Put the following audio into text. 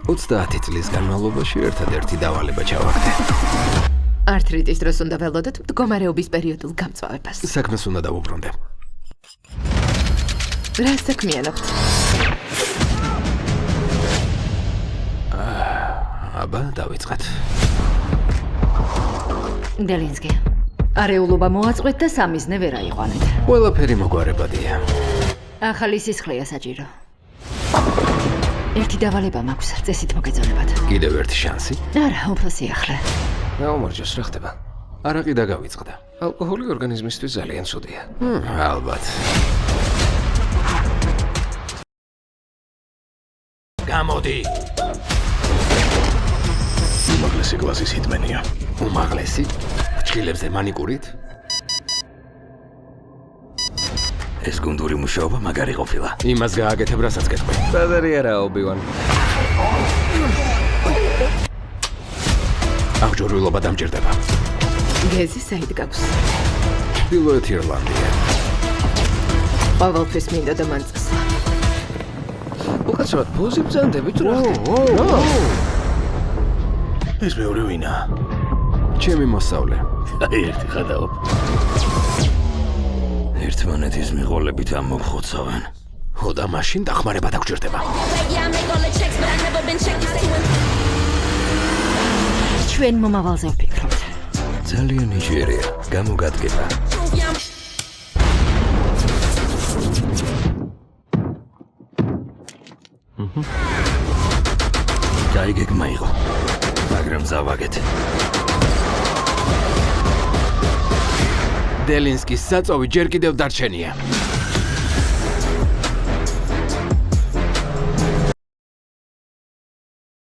30 წლის განმავლობაში ერთადერთი დავალება ჩავაგდე. ართრიტის დროს უნდა ველოდოთ მდგომარეობის პერიოდულ გამწვავებას. საქმეს უნდა დავუბრუნდე. რა საქმიანობთ? აბა, დავიწყეთ. დელინსკი. არეულობა მოაწყვეთ და სამიზნე ვერ აიყვანეთ. ყველაფერი მოგვარებადია. ახალი სისხლია საჭირო. ერთი დავალება მაქვს, წესით მოგეძონებათ. კიდევ ერთი შანსი? არა, უფრო სიახლე. გაუმარჯოს, რა ხდება? არაყი დაგავიწყდა. ალკოჰოლი ორგანიზმისთვის ძალიან ცუდია. ალბათ. გამოდი. უმაღლესი კლასის ჰიტმენია. უმაღლესი? ფრჩხილებზე მანიკურით? ეს გუნდური მუშაობა მაგარი ყოფილა. იმას გააკეთებ, რასაც გეტყვი. ბადარი არაა, ობივან. აღჭურვილობა დამჭირდება. გეზი საით გაქვს. ჩრდილოეთ ირლანდია. ყოველთვის მინდა და მან წასვლა. უკაცრავად პოზი ბრძანდებით რა ხდება? ეს მეორე ვინა? ჩემი მოსავლე. აი ერთი ხადაობ. ერთმანეთის მიყოლებით ამობხოცავენ. ხო და მაშინ დახმარება დაგჭირდება. ჩვენ მომავალზე ვფიქრობთ. ძალიან ნიჭიერია. გამოგადგება. გაიგეგმა იყო. მაგრამ ზავაგეთ. დელინსკის საწოვი ჯერ კიდევ დარჩენია.